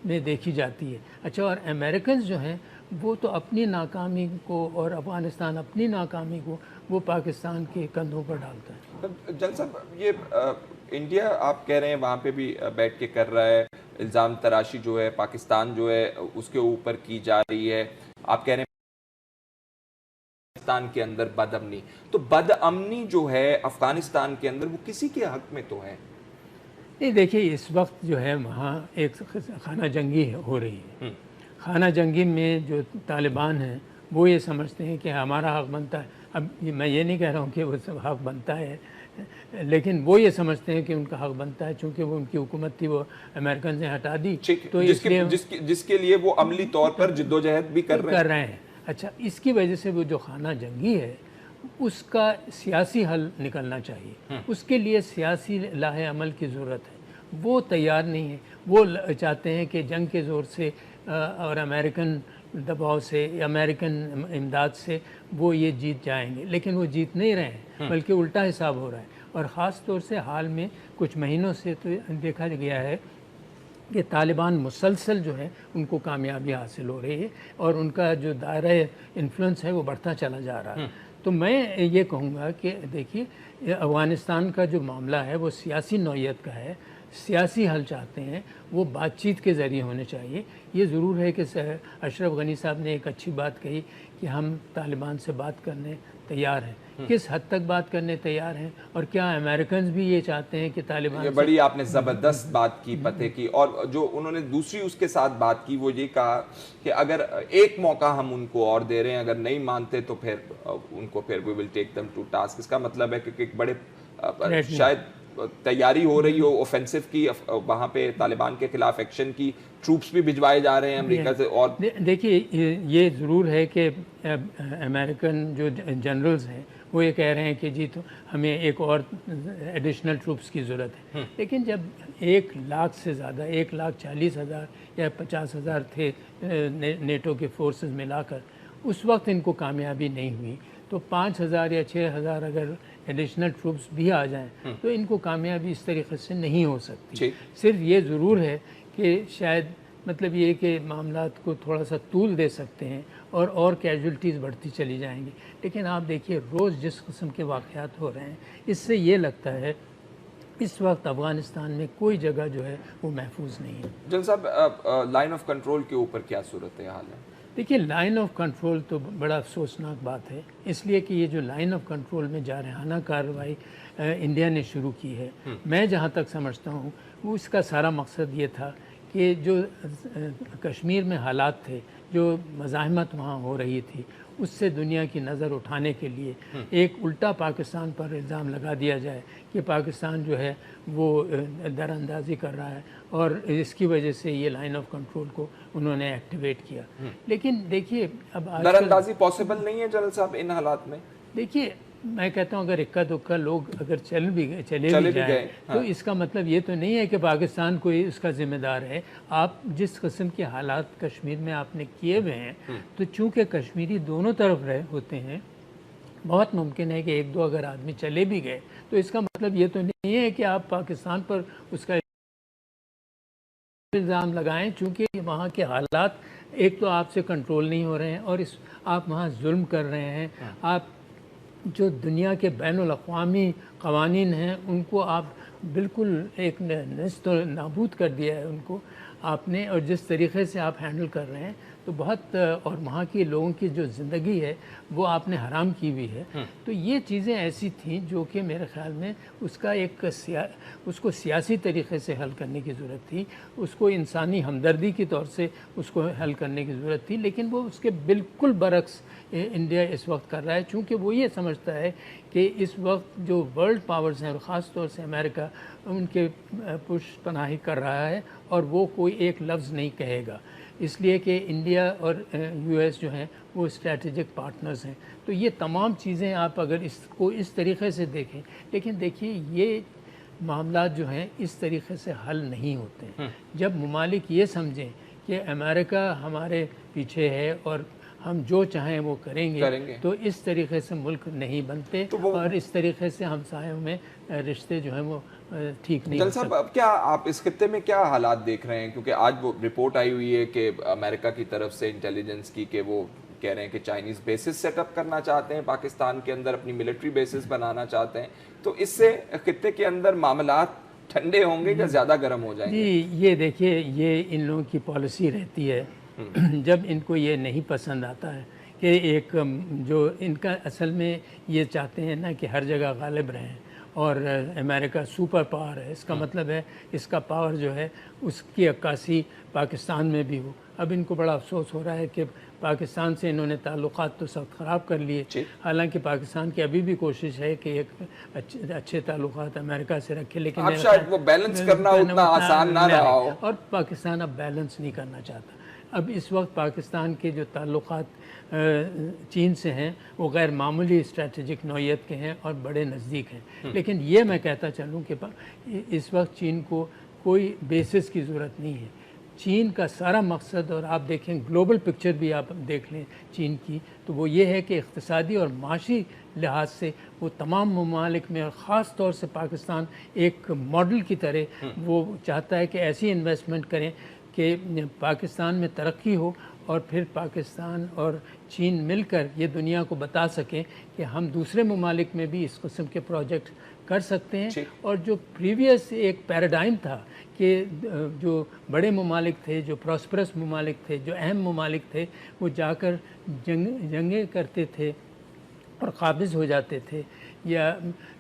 میں دیکھی جاتی ہے۔ اچھا، اور امریکنز جو ہیں وہ تو اپنی ناکامی کو اور افغانستان اپنی ناکامی کو وہ پاکستان کے کندھوں پر ڈالتا ہے۔ جن صاحب، یہ انڈیا آپ کہہ رہے ہیں وہاں پہ بھی بیٹھ کے کر رہا ہے، الزام تراشی جو ہے پاکستان جو ہے اس کے اوپر کی جا رہی ہے، آپ کہہ رہے ہیں افغانستان کے اندر بد امنی، تو بد امنی جو ہے افغانستان کے اندر وہ کسی کے حق میں تو ہے؟ نہیں دیکھیے، اس وقت جو ہے وہاں ایک خانہ جنگی ہو رہی ہے. خانہ جنگی میں جو طالبان ہیں وہ یہ سمجھتے ہیں کہ ہمارا حق بنتا ہے. اب میں یہ نہیں کہہ رہا ہوں کہ وہ حق بنتا ہے، لیکن وہ یہ سمجھتے ہیں کہ ان کا حق بنتا ہے، چونکہ وہ ان کی حکومت تھی وہ امریکن سے ہٹا دی، تو اس لیے جس کے لیے وہ عملی طور پر جدوجہد بھی کر رہے ہیں. اچھا، اس کی وجہ سے وہ جو خانہ جنگی ہے اس کا سیاسی حل نکلنا چاہیے. اس کے لیے سیاسی لاہ عمل کی ضرورت ہے. وہ تیار نہیں ہے. وہ چاہتے ہیں کہ جنگ کے زور سے اور امریکن دباؤ سے، امریکن امداد سے وہ یہ جیت جائیں گے، لیکن وہ جیت نہیں رہے ہیں، بلکہ الٹا حساب ہو رہا ہے. اور خاص طور سے حال میں کچھ مہینوں سے تو دیکھا گیا ہے کہ طالبان مسلسل جو ہے ان کو کامیابی حاصل ہو رہی ہے اور ان کا جو دائرہ انفلوئنس ہے وہ بڑھتا چلا جا رہا ہے. تو میں یہ کہوں گا کہ دیکھیے، افغانستان کا جو معاملہ ہے وہ سیاسی نوعیت کا ہے. سیاسی حل چاہتے ہیں وہ بات چیت کے ذریعے ہونے چاہیے. یہ ضرور ہے کہ اشرف غنی صاحب نے ایک اچھی بات کہی کہ ہم طالبان سے بات کرنے تیار ہیں. کس حد تک بات کرنے تیار ہیں، اور کیا امریکنز بھی یہ چاہتے ہیں کہ طالبان؟ یہ بڑی آپ نے زبردست بات کی پتے کی. اور جو انہوں نے دوسری اس کے ساتھ بات کی وہ یہ کہا کہ اگر ایک موقع ہم ان کو اور دے رہے ہیں، اگر نہیں مانتے تو پھر ان کو پھر we will take them to task. اس کا مطلب ہے کہ ایک بڑے شاید تیاری ہو رہی ہو اوفینسو کی وہاں پہ طالبان کے خلاف ایکشن کی، ٹروپس بھی بھجوائے جا رہے ہیں امریکہ سے. اور دیکھیے، یہ ضرور ہے کہ امریکن جو جنرلز ہیں وہ یہ کہہ رہے ہیں کہ جی تو ہمیں ایک اور ایڈیشنل ٹروپس کی ضرورت ہے. لیکن جب 1,00,000 سے زیادہ 1,40,000 یا 50,000 تھے نیٹو کے فورسز ملا کر، اس وقت ان کو کامیابی نہیں ہوئی، تو 5,000 یا 6,000 اگر ایڈیشنل ٹروپس بھی آ جائیں تو ان کو کامیابی اس طریقے سے نہیں ہو سکتی. صرف یہ ضرور ہے کہ شاید مطلب یہ کہ معاملات کو تھوڑا سا طول دے سکتے ہیں اور کیجولٹیز بڑھتی چلی جائیں گی. لیکن آپ دیکھیے روز جس قسم کے واقعات ہو رہے ہیں، اس سے یہ لگتا ہے اس وقت افغانستان میں کوئی جگہ جو ہے وہ محفوظ نہیں ہے. جن صاحب، لائن آف کنٹرول کے اوپر کیا صورتحال ہے؟ دیکھیے، لائن آف کنٹرول تو بڑا افسوسناک بات ہے، اس لیے کہ یہ جو لائن آف کنٹرول میں جارحانہ کارروائی انڈیا نے شروع کی ہے، میں جہاں تک سمجھتا ہوں وہ اس کا سارا مقصد یہ تھا کہ جو کشمیر میں حالات تھے، جو مزاحمت وہاں ہو رہی تھی، اس سے دنیا کی نظر اٹھانے کے لیے ایک الٹا پاکستان پر الزام لگا دیا جائے کہ پاکستان جو ہے وہ در اندازی کر رہا ہے، اور اس کی وجہ سے یہ لائن آف کنٹرول کو انہوں نے ایکٹیویٹ کیا. لیکن دیکھیے، اب در اندازی پاسبل نہیں ہے جنرل صاحب ان حالات میں؟ دیکھیے، میں کہتا ہوں اگر اکا دکا لوگ اگر چلے بھی جائیں تو اس کا مطلب یہ تو نہیں ہے کہ پاکستان کوئی اس کا ذمہ دار ہے. آپ جس قسم کے حالات کشمیر میں آپ نے کیے ہوئے ہیں، تو چونکہ کشمیری دونوں طرف رہے ہوتے ہیں، بہت ممکن ہے کہ ایک دو اگر آدمی چلے بھی گئے تو اس کا مطلب یہ تو نہیں ہے کہ آپ پاکستان پر اس کا الزام لگائیں، چونکہ وہاں کے حالات ایک تو آپ سے کنٹرول نہیں ہو رہے ہیں، اور آپ وہاں ظلم کر رہے ہیں. آپ جو دنیا کے بین الاقوامی قوانین ہیں ان کو آپ بالکل ایک نیست و نابود کر دیا ہے ان کو آپ نے، اور جس طریقے سے آپ ہینڈل کر رہے ہیں تو بہت، اور وہاں کے لوگوں کی جو زندگی ہے وہ آپ نے حرام کی ہوئی ہے. تو یہ چیزیں ایسی تھیں جو کہ میرے خیال میں اس کو سیاسی طریقے سے حل کرنے کی ضرورت تھی، اس کو انسانی ہمدردی کے طور سے اس کو حل کرنے کی ضرورت تھی. لیکن وہ اس کے بالکل برعکس انڈیا اس وقت کر رہا ہے، چونکہ وہ یہ سمجھتا ہے کہ اس وقت جو ورلڈ پاورز ہیں اور خاص طور سے امریکہ ان کے پشت پناہی کر رہا ہے، اور وہ کوئی ایک لفظ نہیں کہے گا، اس لیے کہ انڈیا اور یو ایس جو ہیں وہ اسٹریٹجک پارٹنرز ہیں. تو یہ تمام چیزیں آپ اگر اس کو اس طریقے سے دیکھیں، لیکن دیکھیے یہ معاملات جو ہیں اس طریقے سے حل نہیں ہوتے ہیں. جب ممالک یہ سمجھیں کہ امریکہ ہمارے پیچھے ہے اور ہم جو چاہیں وہ کریں گے تو اس طریقے سے ملک نہیں بنتے، اور اس طریقے سے ہمسایوں میں رشتے جو ہیں وہ ٹھیک نہیں. جل صاحب، اب کیا آپ اس خطے میں کیا حالات دیکھ رہے ہیں؟ کیونکہ آج وہ رپورٹ آئی ہوئی ہے کہ امریکہ کی طرف سے انٹیلیجنس کی کہ وہ کہہ رہے ہیں کہ چائنیز بیسز سیٹ اپ کرنا چاہتے ہیں پاکستان کے اندر، اپنی ملٹری بیسز بنانا چاہتے ہیں. تو اس سے خطے کے اندر معاملات ٹھنڈے ہوں گے یا زیادہ گرم ہو جائیں گے؟ جی یہ دیکھیے یہ ان لوگوں کی پالیسی رہتی ہے جب ان کو یہ نہیں پسند آتا ہے کہ ایک جو ان کا اصل میں یہ چاہتے ہیں نا کہ ہر جگہ غالب رہیں اور امریکہ سپر پاور ہے، اس کا مطلب ہے اس کا پاور جو ہے اس کی عکاسی پاکستان میں بھی ہو۔ اب ان کو بڑا افسوس ہو رہا ہے کہ پاکستان سے انہوں نے تعلقات تو سخت خراب کر لیے، حالانکہ پاکستان کی ابھی بھی کوشش ہے کہ ایک اچھے تعلقات امریکہ سے رکھے، لیکن اب شاید وہ بیلنس کرنا اتنا آسان نہ رہا ہو، اور پاکستان اب بیلنس نہیں کرنا چاہتا۔ اب اس وقت پاکستان کے جو تعلقات چین سے ہیں وہ غیر معمولی اسٹریٹجک نوعیت کے ہیں اور بڑے نزدیک ہیں، لیکن یہ میں کہتا چلوں کہ اس وقت چین کو کوئی بیسس کی ضرورت نہیں ہے۔ چین کا سارا مقصد، اور آپ دیکھیں گلوبل پکچر بھی آپ دیکھ لیں چین کی، تو وہ یہ ہے کہ اقتصادی اور معاشی لحاظ سے وہ تمام ممالک میں اور خاص طور سے پاکستان ایک ماڈل کی طرح وہ چاہتا ہے کہ ایسی انویسٹمنٹ کریں کہ پاکستان میں ترقی ہو اور پھر پاکستان اور چین مل کر یہ دنیا کو بتا سکیں کہ ہم دوسرے ممالک میں بھی اس قسم کے پروجیکٹ کر سکتے ہیں۔ اور جو پریویس ایک پیراڈائم تھا کہ جو بڑے ممالک تھے، جو پراسپرس ممالک تھے، جو اہم ممالک تھے، وہ جا کر جنگیں کرتے تھے اور قابض ہو جاتے تھے یا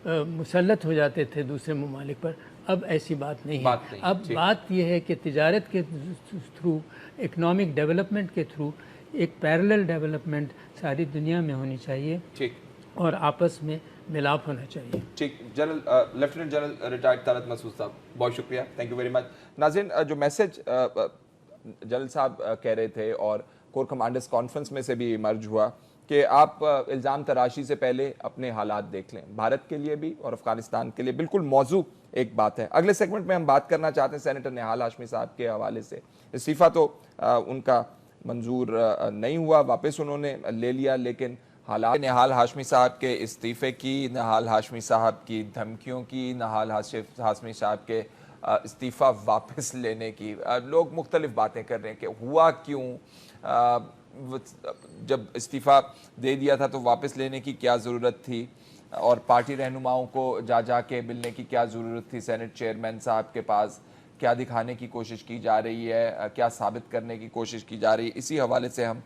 مسلط ہو جاتے تھے دوسرے ممالک پر، اب ایسی بات نہیں ہے۔ اب بات یہ ہے کہ تجارت کے تھرو، اکنامک ڈیولپمنٹ کے تھرو ایک پیرلل ڈیولپمنٹ ساری دنیا میں ہونی چاہیے اور آپس میں ملاپ ہونا چاہیے۔ ٹھیک، general lieutenant general retired Talat Masood صاحب، بہت شکریہ، تھینک یو ویری مچ۔ ناظرین، جو میسج جنرل صاحب کہہ رہے تھے اور کور کمانڈرز کانفرنس میں سے بھی ایمرج ہوا کہ آپ الزام تراشی سے پہلے اپنے حالات دیکھ لیں، بھارت کے لیے بھی اور افغانستان کے لیے بالکل موضوع ایک بات ہے۔ اگلے سیگمنٹ میں ہم بات کرنا چاہتے ہیں سینیٹر نہال ہاشمی صاحب کے حوالے سے۔ استعفیٰ تو ان کا منظور نہیں ہوا، واپس انہوں نے لے لیا، لیکن حالات نہال ہاشمی صاحب کے استعفے کی، نہال ہاشمی صاحب کی دھمکیوں کی، نہال ہاشمی صاحب کے استعفیٰ واپس لینے کی، لوگ مختلف باتیں کر رہے ہیں کہ ہوا کیوں، جب استعفیٰ دے دیا تھا تو واپس لینے کی کیا ضرورت تھی، اور پارٹی رہنماؤں کو جا کے ملنے کی کیا ضرورت تھی، سینٹ چیئرمین صاحب کے پاس کیا دکھانے کی کوشش کی جا رہی ہے، کیا ثابت کرنے کی کوشش کی جا رہی ہے، اسی حوالے سے ہم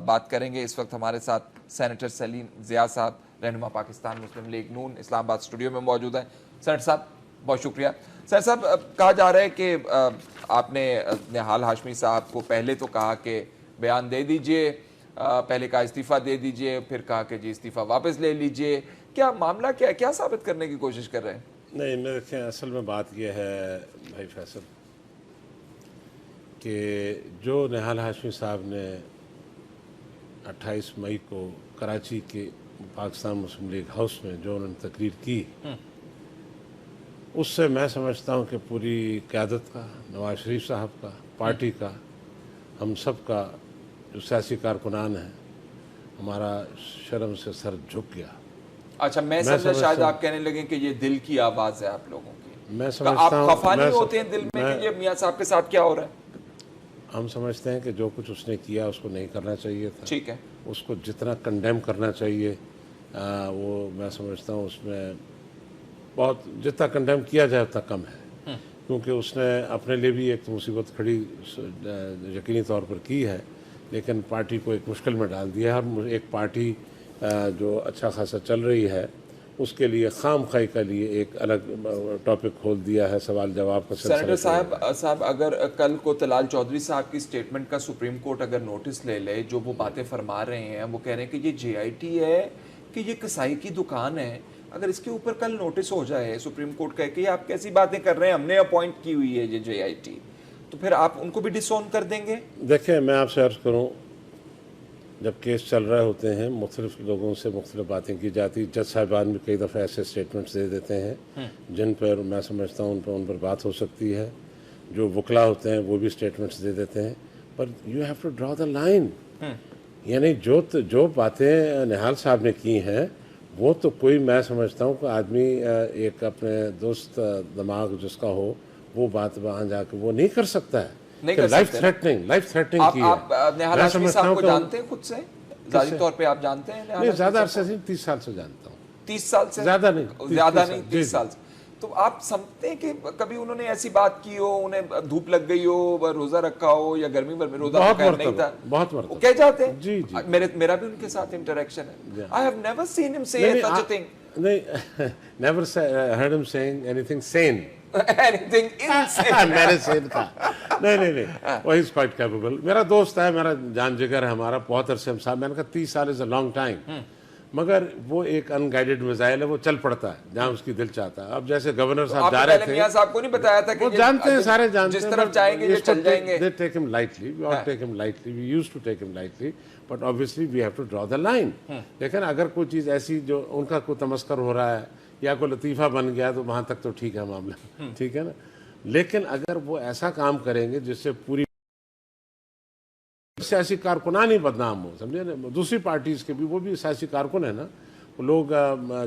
بات کریں گے۔ اس وقت ہمارے ساتھ سینیٹر سلیم ضیاء صاحب، رہنما پاکستان مسلم لیگ نون، اسلام آباد اسٹوڈیو میں موجود ہیں۔ سینیٹر صاحب بہت شکریہ۔ سینیٹر صاحب، کہا جا رہا ہے کہ آپ نے نہال ہاشمی صاحب کو پہلے تو کہا کہ بیان دے دیجئے، پہلے کہا استعفیٰ دے دیجئے، پھر کہا کہ جی استعفیٰ واپس لے لیجئے، کیا معاملہ کیا ہے، کیا ثابت کرنے کی کوشش کر رہے ہیں؟ نہیں، میں دیکھیں اصل میں بات یہ ہے بھائی فیصل کہ جو نہال ہاشمی صاحب نے 28 مئی کو کراچی کے پاکستان مسلم لیگ ہاؤس میں جو انہوں نے تقریر کی، اس سے میں سمجھتا ہوں کہ پوری قیادت کا، نواز شریف صاحب کا، پارٹی کا، ہم سب کا جو سیاسی کارکنان ہیں، ہمارا شرم سے سر جھک گیا۔ اچھا، میں سمجھا شاید آپ کہنے لگیں کہ یہ دل کی آواز ہے آپ لوگوں کی، میں آپ سمجھتا ہوں، خفا نہیں ہوتے ہیں دل میں کہ یہ میاں صاحب کے ساتھ کیا ہو رہا ہے؟ ہم سمجھتے ہیں کہ جو کچھ اس نے کیا اس کو نہیں کرنا چاہیے تھا، ٹھیک ہے، اس کو جتنا کنڈیم کرنا چاہیے وہ میں سمجھتا ہوں اس میں بہت، جتنا کنڈیم کیا جائے اتنا کم ہے، کیونکہ اس نے اپنے لیے بھی ایک مصیبت کھڑی یقینی طور پر کی ہے، لیکن پارٹی کو ایک مشکل میں ڈال دیا ہے، اور ایک پارٹی جو اچھا خاصا چل رہی ہے اس کے لیے خام خواہی کے لیے ایک الگ ٹاپک کھول دیا ہے، سوال جواب کا سلسلہ۔ سینیٹر صاحب اگر کل کو طلال چودھری صاحب کی سٹیٹمنٹ کا سپریم کورٹ اگر نوٹس لے لے، جو وہ باتیں فرما رہے ہیں، وہ کہہ رہے ہیں کہ یہ جے آئی ٹی ہے کہ یہ کسائی کی دکان ہے، اگر اس کے اوپر کل نوٹس ہو جائے سپریم کورٹ کا کہ آپ کیسی باتیں کر رہے ہیں، ہم نے اپوائنٹ کی ہوئی ہے یہ جے آئی ٹی، تو پھر آپ ان کو بھی ڈس اون کر دیں گے؟ دیکھیں، میں آپ سے عرض کروں، جب کیس چل رہے ہوتے ہیں مختلف لوگوں سے مختلف باتیں کی جاتی، جج صاحبان بھی کئی دفعہ ایسے اسٹیٹمنٹس دے دیتے ہیں جن پر میں سمجھتا ہوں ان پر بات ہو سکتی ہے، جو وکلا ہوتے ہیں وہ بھی اسٹیٹمنٹس دے دیتے ہیں، پر you have to draw the line, یعنی جو باتیں نہال صاحب نے کی ہیں وہ تو کوئی، میں سمجھتا ہوں کہ آدمی ایک اپنے دوست دماغ جس کا ہو وہ بات وہاں جا کے وہ نہیں کر سکتا ہے، لائف تھریٹنگ کی ہے۔ آپ نہال ہاشمی صاحب کو جانتے ہیں خود سے؟ ذاتی طور پہ آپ جانتے ہیں؟ نہیں، زیادہ عرصے سے 30 سال سے جانتا ہوں۔ 30 سال سے؟ زیادہ نہیں، 30 سال سے۔ تو آپ سمجھتے ہیں کہ کبھی انہوں نے ایسی بات کی ہو, انہیں دھوپ لگ گئی ہو, روزہ رکھا ہو, یا گرمی میں روزہ نہیں تھا, بہت وہ مرتبہ کہہ جاتے ہیں؟ جی جی, میرا بھی ان کے ساتھ انٹریکشن ہے. I have never seen him say such a thing. نہیں, never heard him saying anything sane. Anything insane. میں نے سین کہا نہیں, وہ is quite capable. میرا دوست ہے, میرا جان جگر ہے, ہمارا بہت عرصے ہم صاحب, میں نے کہا 30 سال is a long time, مگر وہ ایک ان گائیڈڈ میزائل ہے, وہ چل پڑتا ہے جہاں اس کی دل چاہتا ہے. اب جیسے گورنر صاحب جا رہے تھے, میاں صاحب کو نہیں بتایا تھا کہ وہ جانتے ہیں, سارے جانتے ہیں, جس طرف چاہیں گے یہ چل جائیں گے. They take him lightly, we all take him lightly, we used to take him lightly, but obviously we have to draw the line. لیکن اگر کوئی چیز ایسی جو ان کا کوئی تمسخر ہو رہا ہے یا کوئی لطیفہ بن گیا تو وہاں تک تو ٹھیک ہے معاملہ, ٹھیک ہے نا. لیکن اگر وہ ایسا کام کریں گے جس سے پوری سیاسی کارکنان ہی بدنام ہو, سمجھے نا, دوسری پارٹیز کے بھی, وہ بھی سیاسی کارکن ہے نا, لوگ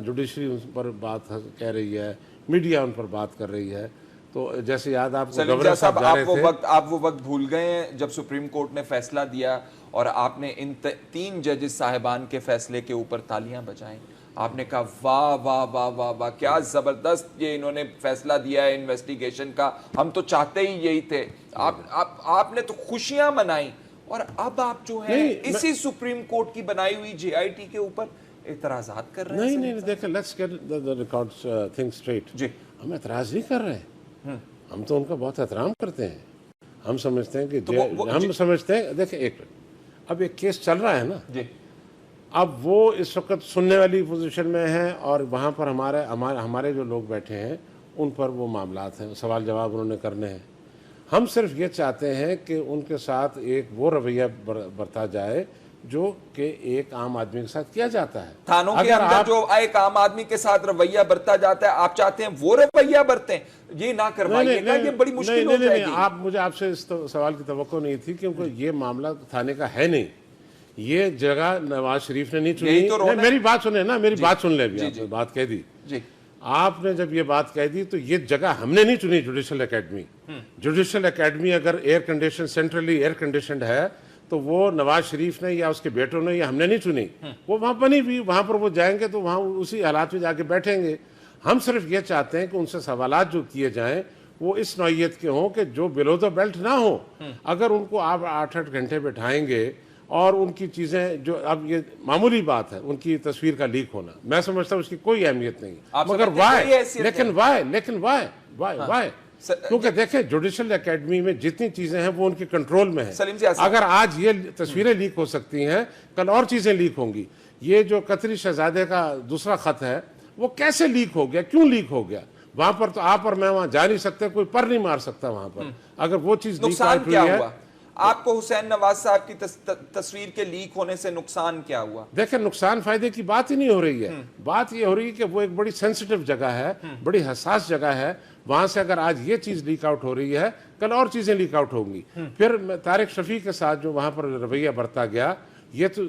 جوڈیشری ان پر بات کہہ رہی ہے, میڈیا ان پر بات کر رہی ہے. تو جیسے یاد آپ کو گورنر صاحب جا رہے تھے, آپ وہ وقت بھول گئے ہیں جب سپریم کورٹ نے فیصلہ دیا اور آپ نے ان 3 ججز صاحبان کے فیصلے کے اوپر تالیاں بجائیں. آپ نے کہا واہ واہ واہ واہ واہ, کیا زبردست یہ انہوں نے فیصلہ دیا ہے انویسٹیگیشن کا, ہم تو چاہتے ہی یہی تھے. آپ نے تو خوشیاں منائیں, اور اب آپ جو ہے اسی سپریم کورٹ کی بنائی ہوئی JIT کے اوپر اعتراضات کر رہے ہیں. نہیں, دیکھیں, let's get the records things straight. جی, ہم اعتراض نہیں کر رہے ہیں, ہم تو ان کا بہت احترام کرتے ہیں. ہم سمجھتے ہیں کہ ہم سمجھتے ہیں, دیکھیں ایک اب ایک کیس چل رہا ہے نا, جی, اب وہ اس وقت سننے والی پوزیشن میں ہیں, اور وہاں پر ہمارے جو لوگ بیٹھے ہیں ان پر وہ معاملات ہیں, سوال جواب انہوں نے کرنے ہیں. ہم صرف یہ چاہتے ہیں کہ ان کے ساتھ ایک وہ رویہ برتا جائے جو کہ ایک عام آدمی کے ساتھ کیا جاتا ہے. تھانوں کے اندر جو ایک عام آدمی کے ساتھ رویہ برتا جاتا ہے, آپ چاہتے ہیں وہ رویہ برتیں, یہ نہ کروائیے گا, یہ بڑی مشکل ہو جائے گی. مجھے آپ سے اس سوال کی توقع نہیں تھی, کیونکہ یہ معاملہ تھانے کا ہے نہیں, یہ جگہ نواز شریف نے نہیں چنی. میری بات سنیں نا, میری بات سن لیں, ابھی آپ نے بات کہہ دی. آپ نے جب یہ بات کہہ دی تو یہ جگہ ہم نے نہیں چنی, جوڈیشل اکیڈمی. جوڈیشل اکیڈمی اگر air condition, centrally year conditioned ہے, تو وہ نواز شریف نے یا اس کے بیٹوں نے یا ہم نے نہیں چنی. وہ وہاں بنی بھی, وہاں پر وہ جائیں گے تو وہاں اسی حالات میں جا کے بیٹھیں گے. ہم صرف یہ چاہتے ہیں کہ ان سے سوالات جو کیے جائیں وہ اس نوعیت کے ہوں کہ جو بلو دا بیلٹ نہ ہو. اگر ان کو آپ 8-8 گھنٹے بٹھائیں گے اور ان کی چیزیں جو, اب یہ معمولی بات ہے ان کی تصویر کا لیک ہونا, میں سمجھتا ہوں اس کی کوئی اہمیت نہیں, مگر وائی کیونکہ دیکھیں جوڈیشل اکیڈمی میں جتنی چیزیں ہیں وہ ان کے کنٹرول میں ہیں. اگر آج یہ تصویریں لیک ہو سکتی ہیں, کل اور چیزیں لیک ہوں گی. یہ جو قطری شہزادے کا دوسرا خط ہے وہ کیسے لیک ہو گیا, کیوں لیک ہو گیا؟ وہاں پر تو آپ اور میں وہاں جا نہیں سکتے, کوئی پر نہیں مار سکتا وہاں پر. اگر وہ چیز لیک ہوئی ہے, آپ کو حسین نواز صاحب کی تصویر کے لیک ہونے سے نقصان کیا ہوا؟ دیکھیں, نقصان فائدے کی بات ہی نہیں ہو رہی ہے. بات یہ ہو رہی ہے کہ وہ ایک بڑی سینسیٹیو جگہ ہے, بڑی حساس جگہ ہے. وہاں سے اگر آج یہ چیز لیک آؤٹ ہو رہی ہے, کل اور چیزیں لیک آؤٹ ہوں گی. پھر طارق شفیع کے ساتھ جو وہاں پر رویہ برتا گیا, یہ تو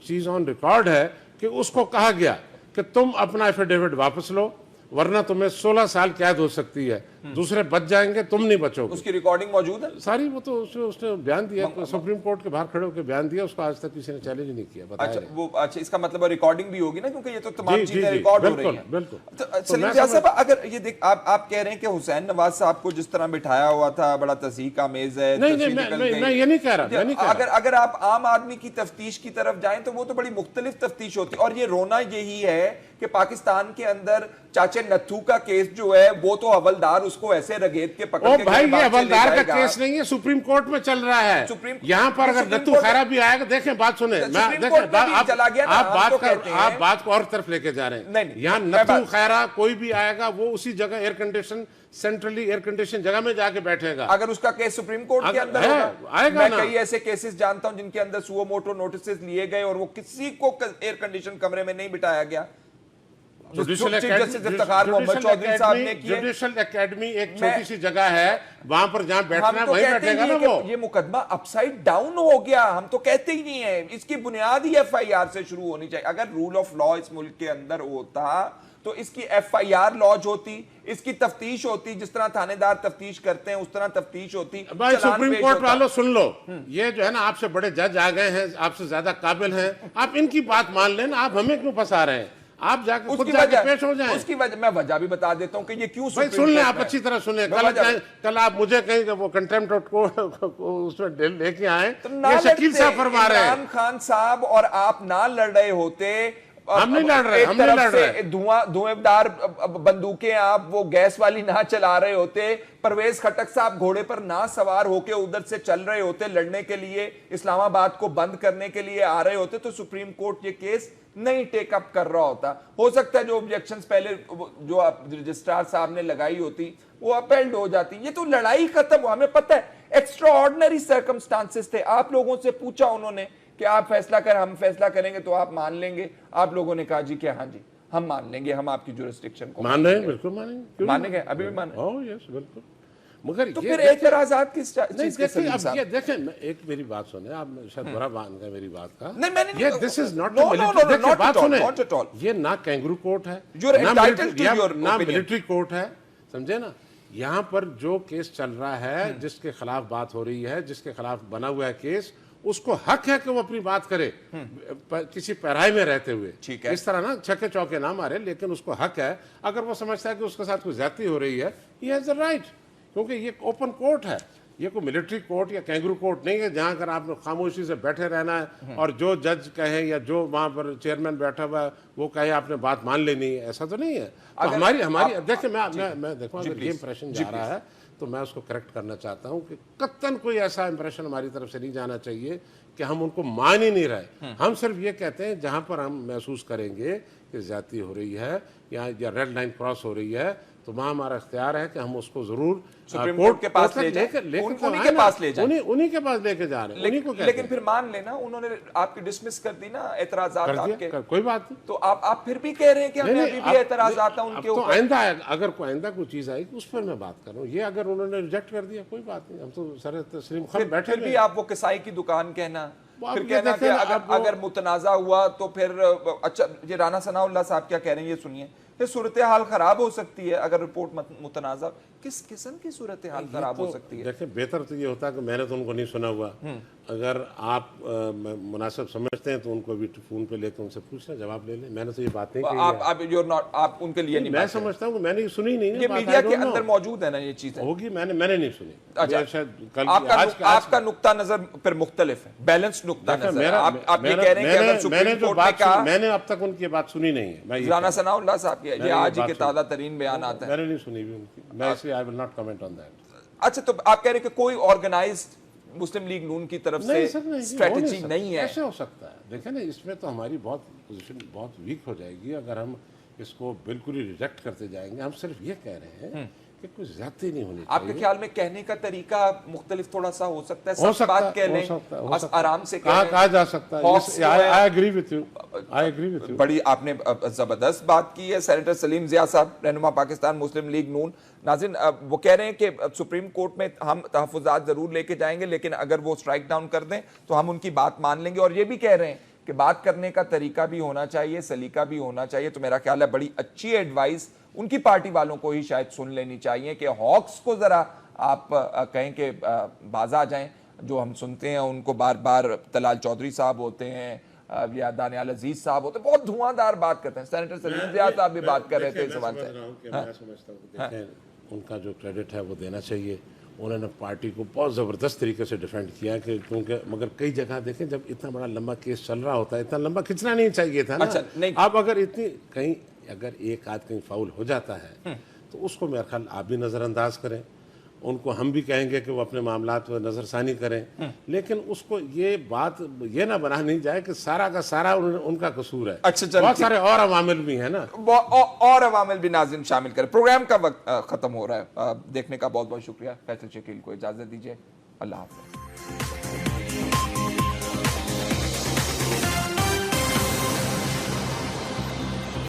چیز آن ریکارڈ ہے کہ اس کو کہا گیا کہ تم اپنا ایفیڈیوٹ واپس لو, ورنہ تمہیں 16 سال قید ہو سکتی ہے, دوسرے بچ جائیں گے, تم نہیں بچو گے. اس کی ریکارڈنگ موجود ہے ساری. وہ تو اس نے بیان دیا, سپریم کورٹ کے باہر کھڑے ہو کے بیان دیا, اس کو آج تک کسی نے چیلنج نہیں کیا. اچھا, اس کا مطلب ریکارڈنگ بھی ہوگی نا, کیونکہ یہ تو تمام چیزیں ریکارڈ ہو رہی ہیں. بالکل. سلیم جا صاحب, اگر یہ دیکھ, آپ کہہ رہے ہیں کہ حسین نواز صاحب کو جس طرح بٹھایا ہوا تھا بڑا تضحیک آمیز ہے, میں یہ نہیں کہہ رہا. اگر آپ عام آدمی کی تفتیش کی طرف جائیں تو وہ تو بڑی مختلف تفتیش ہوتی ہے. اور یہ رونا یہی ہے کہ پاکستان کے اندر چاچے نتھو کا کیس جو ہے وہ تو حوالدار اس کو ایسے رگیت کے پکڑ کے, بھائی یہ حوالدار کا کیس نہیں ہے, سپریم کورٹ میں چل رہا ہے. یہاں پر اگر نتھو خیرہ بھی آئے گا, دیکھیں بات سنیں, آپ بات کو اور طرف لے کے جا رہے ہیں. یہاں نتھو خیرہ کوئی بھی آئے گا, وہ اسی جگہ air condition, centrally air condition جگہ میں جا کے بیٹھے گا. اگر اس کا کیس سپریم کورٹ کے اندر آئے گا, میں کئی ایسے کیسز جانتا ہوں جن کے اندر سو موٹو نوٹسز لیے گئے اور وہ کسی کو ایئر کنڈیشن کمرے میں نہیں بٹھایا گیا. جوڈیشل اکیڈمی ایک چھوٹی سی جگہ ہے, وہاں پر جہاں بیٹھنا ہے وہیں بیٹھے گا نا. وہ یہ مقدمہ اپ سائڈ ڈاؤن ہو گیا, ہم تو کہتے ہی نہیں ہیں. اس کی بنیاد ہی FIR سے شروع ہونی چاہیے. اگر رول آف لا اس ملک کے اندر ہوتا تو اس کی FIR لانچ ہوتی, اس کی تفتیش ہوتی, جس طرح تھانے دار تفتیش کرتے ہیں اس طرح تفتیش ہوتی. بھائی سپریم کورٹ والوں سن لو, یہ جو ہے نا آپ سے بڑے جج آ گئے ہیں, آپ سے زیادہ قابل ہیں, آپ ان کی بات مان لیں نا, آپ ہمیں کیوں پھنسا رہے ہیں؟ آپ جا کے خود جا کے پیش ہو جائیں. اس کی وجہ میں وجہ بھی بتا دیتا ہوں کہ یہ کیوں بھائی سن لیں آپ اچھی طرح سنیں. کل آپ مجھے کہیں کہ وہ کنٹمپٹ کو اس میں لے کے آئیں, یہ شکیل صاحب فرما رہے ہیں. عمران خان صاحب اور آپ نہ لڑ رہے ہوتے, ہم نہیں لڑ رہے, ہم نہیں لڑ رہے. دھوئیں دار بندوقیں آپ وہ گیس والی نہ چلا رہے ہوتے, پرویز خٹک صاحب گھوڑے پر نہ سوار ہو کے ادھر سے چل رہے ہوتے لڑنے کے لیے, اسلام آباد کو بند کرنے کے لیے آ رہے ہوتے, تو سپریم کورٹ یہ کیس نہیں ٹیک اپ کر رہا ہوتا. ہو سکتا ہے جو آبجیکشنز پہلے جو رجسٹرار صاحب نے لگائی ہوتی وہ اپیلڈ ہو جاتی. یہ تو لڑائی ختم ہوا, ہمیں پتہ ہے ایکسٹرا آرڈنری سرکمسٹانسز تھے. آپ لوگوں سے پوچھا انہوں نے کہ آپ فیصلہ کریں, ہم فیصلہ کریں گے تو آپ مان لیں گے. آپ لوگوں نے کہا جی کہ ہاں جی ہم مان لیں گے, ہم آپ کی جورسڈکشن کو مان رہے ہیں, بالکل مانیں گے. مانیں گے, ابھی بھی مانیں گے. اوہ یس بالکل. مگر تو پھر اعتراضات کس چیز کے سلیم اب صاحب؟ یہ دیکھیں, ایک میری بات سنیں, آپ شاید برا مان گئے میری بات کا. نہیں میں نے یہ this is not not at all. یہ نہ کینگرو کورٹ ہے, You're entitled to your نہ opinion. ملٹری کورٹ ہے, سمجھے نا. یہاں پر جو کیس چل رہا ہے, جس کے خلاف بات ہو رہی ہے, جس کے خلاف بنا ہوا ہے کیس, اس کو حق ہے کہ وہ اپنی بات کرے کسی پیرائی میں رہتے ہوئے. اس طرح نا چھکے چوکے نہ مارے, لیکن اس کو حق ہے اگر وہ سمجھتا ہے کہ اس کے ساتھ کوئی زیادتی ہو رہی ہے, ہی ہیز اے رائٹ, کیونکہ یہ اوپن کورٹ ہے. یہ کوئی ملٹری کورٹ یا کینگرو کورٹ نہیں ہے جہاں اگر آپ نے خاموشی سے بیٹھے رہنا ہے اور جو جج کہے یا جو وہاں پر چیئرمین بیٹھا ہوا ہے وہ کہے آپ نے بات مان لینی ہے. ایسا تو نہیں ہے. تو ہماری دیکھیں, میں دیکھوں اگر یہ امپریشن جا رہا ہے تو میں اس کو کریکٹ کرنا چاہتا ہوں کہ قطعاً کوئی ایسا امپریشن ہماری طرف سے نہیں جانا چاہیے کہ ہم ان کو مان ہی نہیں رہے. ہم صرف یہ کہتے ہیں جہاں پر ہم محسوس کریں گے کہ زیادتی ہو رہی ہے یا ریڈ لائن کراس ہو رہی ہے, تو وہاں ہمارا اختیار ہے کہ ہم اس کو ضرور سپریم کورٹ کے پاس لے جائیں, انہی کے پاس لے جائیں, انہی کے پاس لے کے جا رہے ہیں. لیکن پھر مان لینا انہوں نے آپ کی ڈسمس کر دی نا اعتراضات آپ کے, کوئی بات نہیں. تو آپ پھر بھی کہہ رہے ہیں کہ ہمیں ابھی بھی اعتراضات ہیں ان کے اوپر. آئندہ اگر کوئی چیز آئی اس پر میں بات کر رہا ہوں. یہ اگر انہوں نے ریجیکٹ کر دیا کوئی بات نہیں, ہم تو سر تسلیم خان بیٹھے. پھر بھی آپ وہ کسائی کی دکان کہنا, پھر کہنا کہ اگر متنازع ہوا تو پھر اچھا. یہ رانا ثناء اللہ صاحب کیا کہہ رہے ہیں یہ سنیے. یہ صورتحال خراب ہو سکتی ہے اگر رپورٹ متنازع. کس قسم کی صورتحال خراب ہو سکتی ہے؟ دیکھیں بہتر تو یہ ہوتا ہے کہ میں نے تو ان کو نہیں سنا ہوا. اگر آپ مناسب سمجھتے ہیں تو ان کو بھی فون پہ لے کے ان سے پوچھ لیں, جواب لے لیں. میں نے تو یہ بات نہیں کہی. آپ ان کے لیے نہیں, میں سمجھتا ہوں کہ میں نے سنی نہیں. یہ میڈیا کے اندر موجود ہے نا یہ چیزیں, ہوگی, میں نے نہیں سنی. آپ کا نقطہ نظر پھر مختلف ہے, بیلنس نقطہ نظر. آپ یہ کہہ رہے ہیں کہ اگر سپریم کورٹ نے کہا, میں نے اب تک ان کی بات سنی نہیں ہے. رانا ثناء اللہ صاحب کی یہ آج ہی کے تازہ ترین بیانات ہیں, میں نے نہیں سنی بھی ان کی. میں اس لیے I will not comment on that. اچھا تو آپ کہہ رہے ہیں کہ کوئی آرگنائزڈ مسلم لیگ نون کی طرف سے اسٹریٹجی نہیں ہے. ایسے ہو سکتا ہے. دیکھیں نا, اس میں تو ہماری پوزیشن بہت ویک ہو جائے گی اگر ہم اس کو بالکل ہی ریجیکٹ کرتے جائیں گے. ہم صرف یہ کہہ رہے ہیں کہ کوئی زیادتی نہیں ہونی چاہیے. آپ کے خیال میں کہنے کا طریقہ مختلف تھوڑا سا ہو سکتا ہے؟ سب بات کہہ لیں, آرام سے کہا جا سکتا ہے. I agree with you. بڑی آپ نے زبردست بات کی ہے. سینیٹر سلیم ضیاء صاحب, رہنما پاکستان مسلم لیگ نون. ناظرین وہ کہہ رہے ہیں کہ سپریم کورٹ میں ہم تحفظات ضرور لے کے جائیں گے, لیکن اگر وہ سٹرائک ڈاؤن کر دیں تو ہم ان کی بات مان لیں گے. اور یہ بھی کہہ رہے ہیں کہ بات کرنے کا طریقہ بھی ہونا چاہیے, سلیقہ بھی ہونا چاہیے. تو میرا خیال ہے بڑی اچھی ایڈوائس ان کی پارٹی والوں کو ہی شاید سن لینی چاہیے کہ ہاکس کو ذرا آپ کہیں کہ باز آ جائیں. جو ہم سنتے ہیں ان کو بار بار طلال چودھری صاحب ہوتے ہیں یا دانیال عزیز صاحب ہوتے ہیں, بہت دھواں دار بات کرتے ہیں. سینیٹر سلیم ضیاء صاحب بھی بات کر رہے تھے اس سوال سے. میں سمجھتا ہوں کہ ان کا جو کریڈٹ ہے وہ دینا چاہیے. انہوں نے پارٹی کو بہت زبردست طریقے سے ڈیفینڈ کیا کہ کیونکہ مگر کئی جگہ دیکھیں جب اتنا بڑا لمبا کیس چل رہا ہوتا ہے, اتنا لمبا کھینچنا نہیں چاہیے تھا نا. آپ اگر اتنی کہیں اگر ایک آدھ کہیں فاؤل ہو جاتا ہے تو اس کو میرا خیال آپ بھی نظر انداز کریں. ان کو ہم بھی کہیں گے کہ وہ اپنے معاملات پر نظر ثانی کریں, لیکن اس کو یہ بات یہ نہ بنا نہیں جائے کہ سارا کا سارا ان کا قصور ہے. بہت سارے اور عوامل بھی ہیں نا, اور عوامل بھی ناظرین شامل کریں. پروگرام کا وقت ختم ہو رہا ہے. دیکھنے کا بہت بہت شکریہ. فیصل شکیل کو اجازت دیجیے. اللہ حافظ.